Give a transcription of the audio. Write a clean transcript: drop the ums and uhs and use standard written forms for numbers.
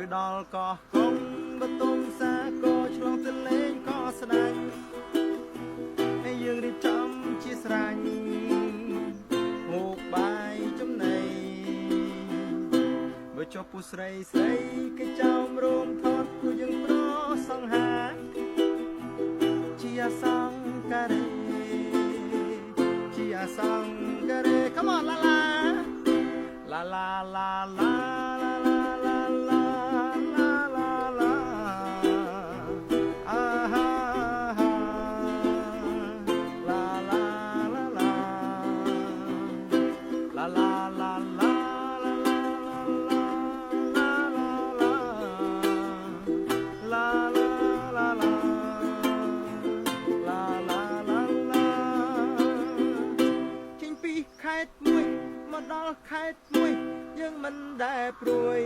ទៅដល់កោះកុងបតុមសាក៏ឆ្លងទៅលេងក៏ស្ដាយហើយយើងរៀបចំជាស្រេចហូបបាយចំណីបើចុះពូស្រីស្រីគេចោមរួមថតពួកយើងប្រសង្ហាជាសង្ការេជាសង្ការេ Come on la la la la la la la la la la la la la ah la la la la la la la laខេត្តមួយមកដល់ខេត្តមួយយើងមិនដែលព្រួយ